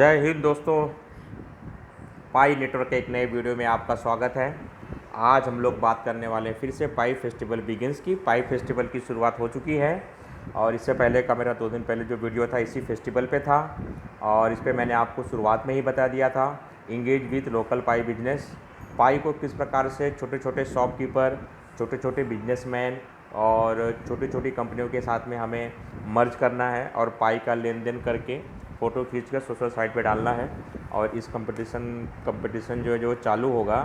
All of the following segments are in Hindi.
जय हिंद दोस्तों। पाई नेटवर्क के एक नए वीडियो में आपका स्वागत है। आज हम लोग बात करने वाले हैं फिर से पाई फेस्टिवल बिगिंस की। पाई फेस्टिवल की शुरुआत हो चुकी है और इससे पहले का मेरा 2 दिन पहले जो वीडियो था इसी फेस्टिवल पे था और इस पर मैंने आपको शुरुआत में ही बता दिया था engage with local Pi business. Pi को किस प्रकार से छोटे छोटे शॉपकीपर, छोटे छोटे बिजनेसमैन और छोटी छोटी कंपनियों के साथ में हमें मर्ज करना है और पाई का लेन देन करके फ़ोटो खींच कर सोशल साइट पे डालना है। और इस कंपटीशन जो है जो चालू होगा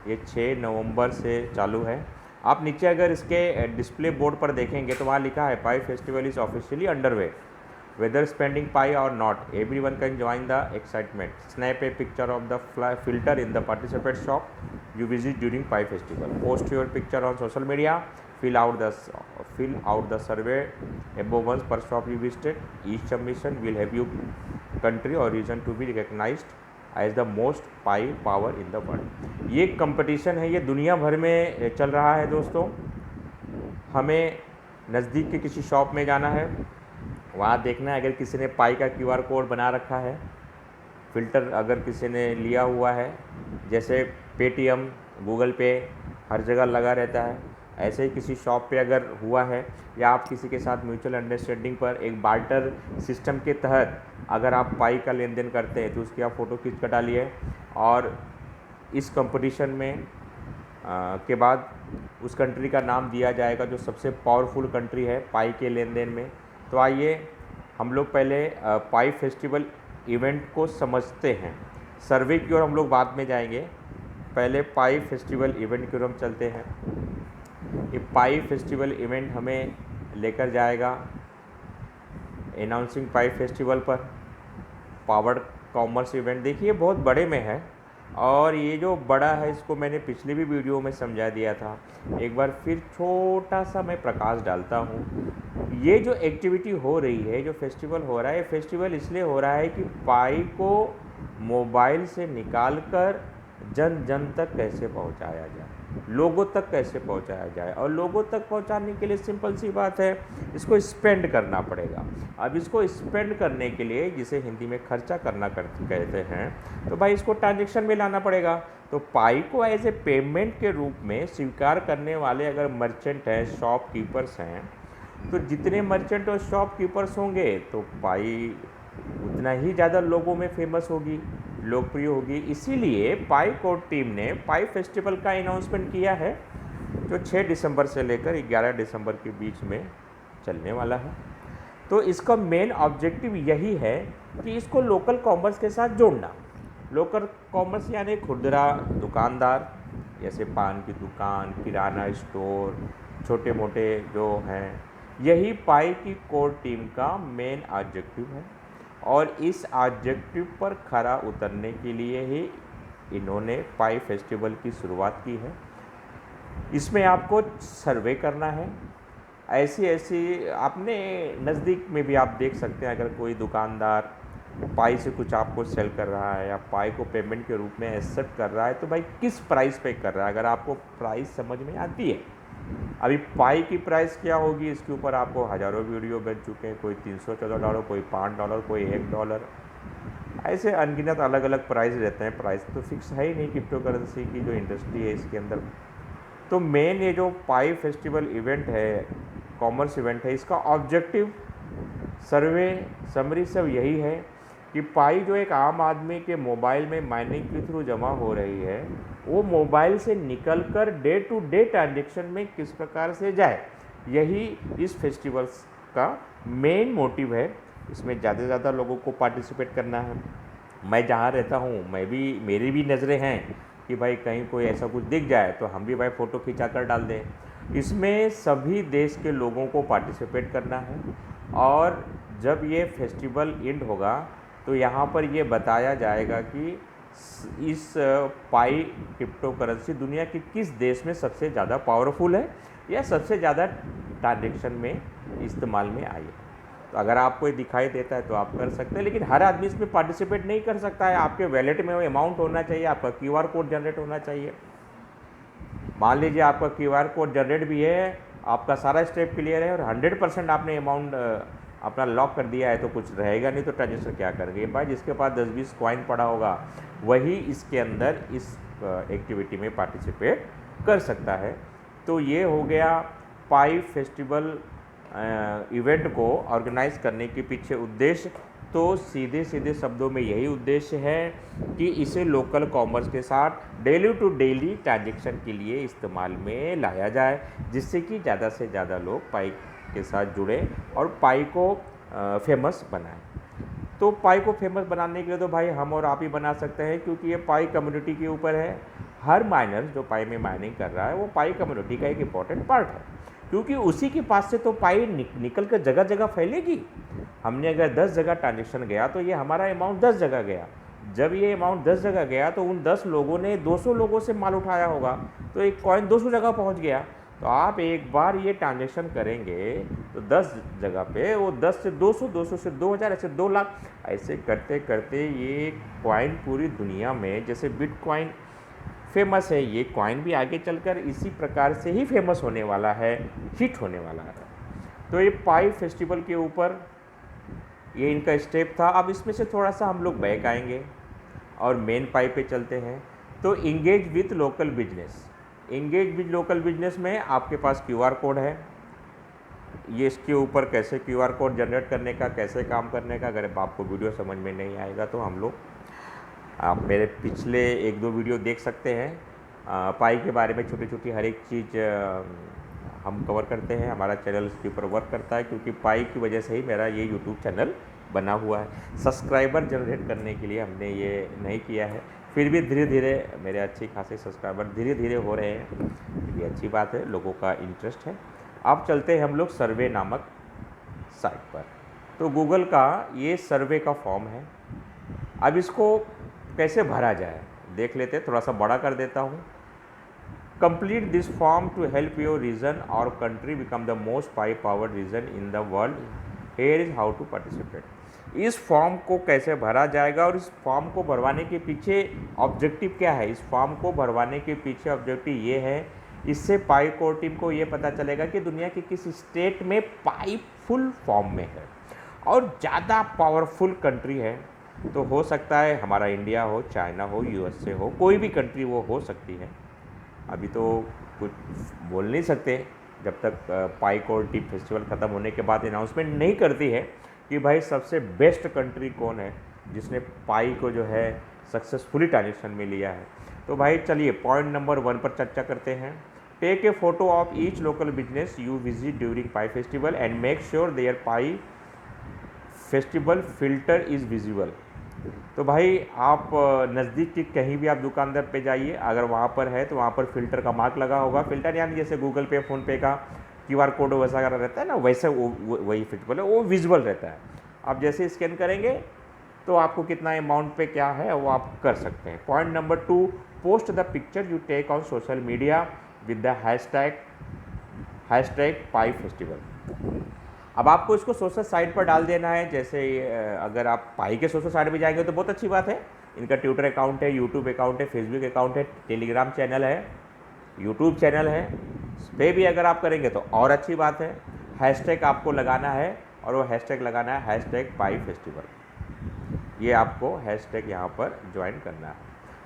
ये 6 नवंबर से चालू है। आप नीचे अगर इसके डिस्प्ले बोर्ड पर देखेंगे तो वहाँ लिखा है Pi festival is officially underway, whether spending pie or not, everyone can join the excitement. Snap a picture of the filter in the participant shop you visit during pie festival. Post your picture on social media. Fill out the survey above ones per shop you visited. Each submission will have your country or region to be recognized as the most pie power in the world. ये कंपटीशन है, ये दुनिया भर में चल रहा है दोस्तों। हमें नज़दीक के किसी शॉप में जाना है, वहाँ देखना है अगर किसी ने पाई का QR कोड बना रखा है, फ़िल्टर अगर किसी ने लिया हुआ है, जैसे पेटीएम, गूगल पे हर जगह लगा रहता है, ऐसे ही किसी शॉप पे अगर हुआ है या आप किसी के साथ म्यूचुअल अंडरस्टैंडिंग पर एक बार्टर सिस्टम के तहत अगर आप पाई का लेन देन करते हैं तो उसकी आप फ़ोटो खींच कर डालिए और इस कंपटीशन में के बाद उस कंट्री का नाम दिया जाएगा जो सबसे पावरफुल कंट्री है पाई के लेन देन में। तो आइए हम लोग पहले पाई फेस्टिवल इवेंट को समझते हैं। सर्वे की ओर हम लोग बाद में जाएंगे, पहले पाई फेस्टिवल इवेंट की ओर हम चलते हैं। ये पाई फेस्टिवल इवेंट हमें लेकर जाएगा अनाउंसिंग पाई फेस्टिवल पर पावर्ड कॉमर्स इवेंट। देखिए बहुत बड़े में है और ये जो बड़ा है इसको मैंने पिछले भी वीडियो में समझा दिया था, एक बार फिर छोटा सा मैं प्रकाश डालता हूँ। ये जो एक्टिविटी हो रही है, जो फेस्टिवल हो रहा है, ये फेस्टिवल इसलिए हो रहा है कि पाई को मोबाइल से निकालकर जन जन तक कैसे पहुँचाया जाए, लोगों तक कैसे पहुँचाया जाए। और लोगों तक पहुँचाने के लिए सिंपल सी बात है, इसको स्पेंड करना पड़ेगा। अब इसको स्पेंड करने के लिए, जिसे हिंदी में खर्चा करना कहते हैं, तो भाई इसको ट्रांजेक्शन में लाना पड़ेगा। तो पाई को एज ए पेमेंट के रूप में स्वीकार करने वाले अगर मर्चेंट हैं, शॉपकीपर्स हैं, तो जितने मर्चेंट और शॉपकीपर्स होंगे तो पाई उतना ही ज़्यादा लोगों में फेमस होगी, लोकप्रिय होगी। इसीलिए पाई कोड टीम ने पाई फेस्टिवल का अनाउंसमेंट किया है जो 6 दिसंबर से लेकर 11 दिसंबर के बीच में चलने वाला है। तो इसका मेन ऑब्जेक्टिव यही है कि इसको लोकल कॉमर्स के साथ जोड़ना। लोकल कॉमर्स यानी खुदरा दुकानदार, जैसे पान की दुकान, किराना स्टोर, छोटे मोटे जो हैं, यही पाई की कोर टीम का मेन ऑब्जेक्टिव है। और इस ऑब्जेक्टिव पर खरा उतरने के लिए ही इन्होंने पाई फेस्टिवल की शुरुआत की है। इसमें आपको सर्वे करना है, ऐसी आपने नज़दीक में भी आप देख सकते हैं, अगर कोई दुकानदार पाई से कुछ आपको सेल कर रहा है या पाई को पेमेंट के रूप में एक्सेप्ट कर रहा है तो भाई किस प्राइस पे कर रहा है। अगर आपको प्राइस समझ में आती है, अभी पाई की प्राइस क्या होगी इसके ऊपर आपको हज़ारों वीडियो बन चुके हैं, कोई $314, कोई $5, कोई $1, ऐसे अनगिनत अलग अलग प्राइस रहते हैं। प्राइस तो फिक्स है ही नहीं क्रिप्टो करेंसी की जो इंडस्ट्री है इसके अंदर। तो मेन ये जो पाई फेस्टिवल इवेंट है, कॉमर्स इवेंट है, इसका ऑब्जेक्टिव सर्वे समरी सब यही है कि पाई जो एक आम आदमी के मोबाइल में माइनिंग के थ्रू जमा हो रही है, वो मोबाइल से निकलकर डे टू डे ट्रांजेक्शन में किस प्रकार से जाए, यही इस फेस्टिवल्स का मेन मोटिव है। इसमें ज़्यादा से ज़्यादा लोगों को पार्टिसिपेट करना है। मैं जहाँ रहता हूँ मेरी भी नज़रें हैं कि भाई कहीं कोई ऐसा कुछ दिख जाए तो हम भी भाई फ़ोटो खिंचा कर डाल दें। इसमें सभी देश के लोगों को पार्टिसिपेट करना है और जब ये फेस्टिवल एंड होगा तो यहाँ पर ये बताया जाएगा कि इस पाई क्रिप्टो करेंसी दुनिया के किस देश में सबसे ज़्यादा पावरफुल है या सबसे ज़्यादा ट्रांजेक्शन में इस्तेमाल में आई है। तो अगर आपको ये दिखाई देता है तो आप कर सकते हैं, लेकिन हर आदमी इसमें पार्टिसिपेट नहीं कर सकता है। आपके वैलेट में वो अमाउंट होना चाहिए, आपका QR कोड जनरेट होना चाहिए। मान लीजिए आपका QR कोड जनरेट भी है, आपका सारा स्टेप क्लियर है और 100% आपने अमाउंट अपना लॉक कर दिया है तो कुछ रहेगा नहीं, तो ट्रांजेक्शन क्या करेंगे भाई? जिसके पास 10-20 कॉइन पड़ा होगा वही इसके अंदर इस एक्टिविटी में पार्टिसिपेट कर सकता है। तो ये हो गया पाई फेस्टिवल इवेंट को ऑर्गेनाइज करने के पीछे उद्देश्य। तो सीधे सीधे शब्दों में यही उद्देश्य है कि इसे लोकल कॉमर्स के साथ डेली टू डेली ट्रांजेक्शन के लिए इस्तेमाल में लाया जाए, जिससे कि ज़्यादा से ज़्यादा लोग पाई के साथ जुड़े और पाई को फेमस बनाएं। तो पाई को फेमस बनाने के लिए तो भाई हम और आप ही बना सकते हैं, क्योंकि ये पाई कम्युनिटी के ऊपर है। हर माइनर जो पाई में माइनिंग कर रहा है वो पाई कम्युनिटी का एक इम्पॉर्टेंट पार्ट है, क्योंकि उसी के पास से तो पाई निकल कर जगह जगह फैलेगी। हमने अगर 10 जगह ट्रांजेक्शन गया तो ये हमारा अमाउंट 10 जगह गया। जब ये अमाउंट 10 जगह गया तो उन 10 लोगों ने 200 लोगों से माल उठाया होगा, तो एक कॉइन 200 जगह पहुंच गया। तो आप एक बार ये ट्रांजेक्शन करेंगे तो 10 जगह पे वो 10 से 200, 200 से 2000, ऐसे 2 लाख, ऐसे करते करते ये कॉइन पूरी दुनिया में, जैसे बिटकॉइन फेमस है, ये कॉइन भी आगे चलकर इसी प्रकार से ही फेमस होने वाला है, हिट होने वाला है। तो ये पाई फेस्टिवल के ऊपर ये इनका स्टेप था। अब इसमें से थोड़ा सा हम लोग बैक आएंगे और मेन पाई पे चलते हैं। तो engage with local business. Engage with local business में आपके पास QR कोड है। ये इसके ऊपर कैसे QR कोड जनरेट करने का, कैसे काम करने का, अगर आपको वीडियो समझ में नहीं आएगा तो हम लोग आप मेरे पिछले 1-2 वीडियो देख सकते हैं। पाई के बारे में छोटी छोटी हर एक चीज़ हम कवर करते हैं। हमारा चैनल इसके ऊपर वर्क करता है, क्योंकि पाई की वजह से ही मेरा ये यूट्यूब चैनल बना हुआ है। सब्सक्राइबर जनरेट करने के लिए हमने ये नहीं किया है, फिर भी धीरे धीरे मेरे अच्छी खासे सब्सक्राइबर धीरे धीरे हो रहे हैं। ये अच्छी बात है, लोगों का इंटरेस्ट है। अब चलते हैं हम लोग सर्वे नामक साइट पर। तो गूगल का ये सर्वे का फॉर्म है। अब इसको कैसे भरा जाए देख लेते हैं। थोड़ा सा बड़ा कर देता हूँ। Complete this form to help your region or country become the most Pi powered region in the world. Here is how to participate. इस फॉर्म को कैसे भरा जाएगा और इस फॉर्म को भरवाने के पीछे ऑब्जेक्टिव क्या है? इस फॉर्म को भरवाने के पीछे ऑब्जेक्टिव ये है, इससे पाई कोर टीम को ये पता चलेगा कि दुनिया के किस स्टेट में पाई फुल फॉर्म में है और ज़्यादा पावरफुल कंट्री है। तो हो सकता है हमारा इंडिया हो, चाइना हो, USA हो, कोई भी कंट्री वो हो सकती है। अभी तो कुछ बोल नहीं सकते जब तक पाई कोर टीम फेस्टिवल ख़त्म होने के बाद अनाउंसमेंट नहीं करती है कि भाई सबसे बेस्ट कंट्री कौन है जिसने पाई को जो है सक्सेसफुली ट्रांजेक्शन में लिया है। तो भाई चलिए पॉइंट नंबर 1 पर चर्चा करते हैं। Take a photo of each local business you visit during pie festival and make sure there pie festival filter is visible. तो भाई आप नज़दीक की कहीं भी आप दुकानदार पे जाइए, अगर वहाँ पर है तो वहाँ पर फ़िल्टर का मार्क लगा होगा। फ़िल्टर यानी जैसे गूगल पे, फ़ोनपे का QR कोड वैसा रहता है ना, वैसे वही फेस्टिवल है, वो विजुअल रहता है। आप जैसे स्कैन करेंगे तो आपको कितना अमाउंट पे क्या है वो आप कर सकते हैं। Point number 2, post the picture you take on social media with the hashtag pie festival. अब आपको इसको सोशल साइट पर डाल देना है। जैसे अगर आप पाई के सोशल साइट पर जाएंगे तो बहुत अच्छी बात है। इनका ट्विटर अकाउंट है, यूट्यूब अकाउंट है, फेसबुक अकाउंट है, टेलीग्राम चैनल है, यूट्यूब चैनल है। इस पर भी अगर आप करेंगे तो और अच्छी बात है। हैशटैग आपको लगाना है और वो हैशटैग लगाना है हैशटैग पाई फेस्टिवल। ये आपको हैशटैग यहाँ पर ज्वाइन करना है।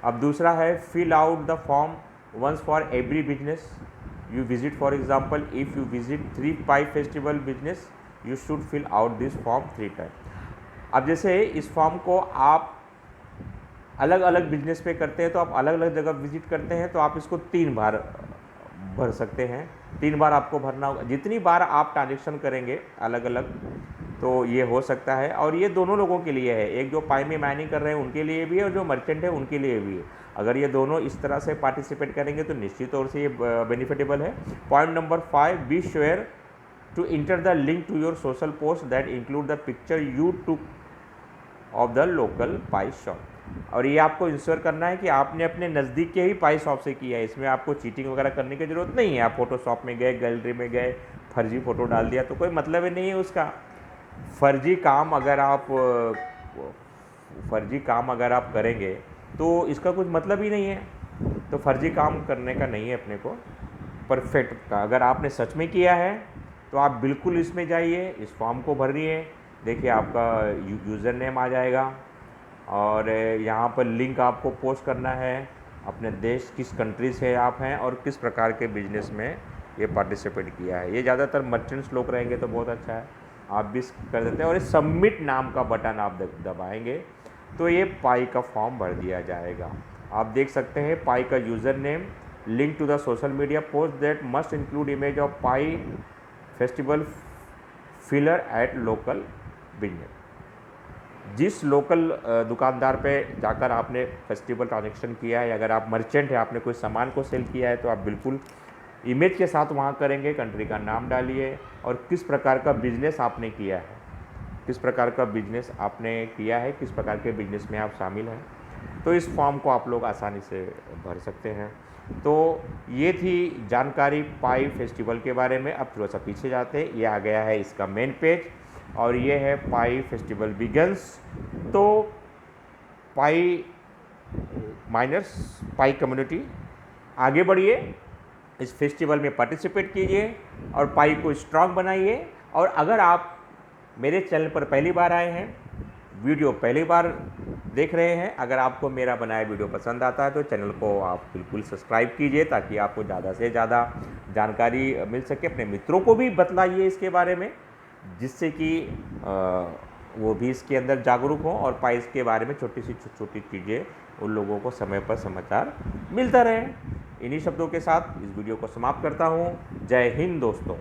अब दूसरा है fill out the form once for every business you visit। for example, if you visit 3 pie festival business you should fill out this form 3 times। अब जैसे इस फॉर्म को आप अलग अलग बिजनेस पे करते हैं तो आप अलग अलग जगह विजिट करते हैं तो आप इसको 3 बार भर सकते हैं। 3 बार आपको भरना होगा। जितनी बार आप ट्रांजेक्शन करेंगे अलग अलग तो ये हो सकता है। और ये दोनों लोगों के लिए है, एक जो पाई में माइनिंग कर रहे हैं उनके लिए भी है और जो मर्चेंट है उनके लिए भी है। अगर ये दोनों इस तरह से पार्टिसिपेट करेंगे तो निश्चित तौर से ये बेनिफिटेबल है। Point number 5, be sure to enter the link to your social post that include the picture you took of the local pie shop. और ये आपको इंश्योर करना है कि आपने अपने नज़दीक के ही पाई शॉप से किया है। इसमें आपको चीटिंग वगैरह करने की ज़रूरत नहीं है। आप फोटोशॉप में गए, गैलरी में गए, फर्जी फ़ोटो डाल दिया तो कोई मतलब ही नहीं है उसका। फर्जी काम अगर आप करेंगे तो इसका कुछ मतलब ही नहीं है। तो फर्जी काम करने का नहीं है अपने को, परफेक्ट का। अगर आपने सच में किया है तो आप बिल्कुल इसमें जाइए, इस फॉर्म को भरिए। देखिए आपका यूज़र नेम आ जाएगा और यहाँ पर लिंक आपको पोस्ट करना है, अपने देश किस कंट्री से आप हैं और किस प्रकार के बिजनेस में ये पार्टिसिपेट किया है। ये ज़्यादातर मर्चेंट्स लोग रहेंगे तो बहुत अच्छा है, आप भी कर देते हैं। और ये सबमिट नाम का बटन आप दबाएंगे तो ये पाई का फॉर्म भर दिया जाएगा। आप देख सकते हैं पाई का user name, link to the social media post that must include image of pie festival filler at local business. जिस लोकल दुकानदार पे जाकर आपने फेस्टिवल ट्रांजेक्शन किया है, अगर आप मर्चेंट हैं, आपने कोई सामान को सेल किया है, तो आप बिल्कुल इमेज के साथ वहाँ करेंगे, कंट्री का नाम डालिए और किस प्रकार का बिजनेस आपने किया है, किस प्रकार का बिजनेस आपने किया है, किस प्रकार के बिजनेस में आप शामिल हैं। तो इस फॉर्म को आप लोग आसानी से भर सकते हैं। तो ये थी जानकारी पाई फेस्टिवल के बारे में। अब थोड़ा सा पीछे जाते हैं, ये आ गया है इसका मेन पेज और ये है पाई फेस्टिवल बिगन्स। तो पाई माइनर्स, पाई कम्युनिटी, आगे बढ़िए, इस फेस्टिवल में पार्टिसिपेट कीजिए और पाई को स्ट्रॉन्ग बनाइए। और अगर आप मेरे चैनल पर पहली बार आए हैं, वीडियो पहली बार देख रहे हैं, अगर आपको मेरा बनाया वीडियो पसंद आता है तो चैनल को आप बिल्कुल सब्सक्राइब कीजिए ताकि आपको ज़्यादा से ज़्यादा जानकारी मिल सके। अपने मित्रों को भी बतलाइए इसके बारे में, जिससे कि वो भी इसके अंदर जागरूक हों और पाइस के बारे में छोटी चीज़ें उन लोगों को समय पर समाचार मिलता रहे। इन्हीं शब्दों के साथ इस वीडियो को समाप्त करता हूँ। जय हिंद दोस्तों।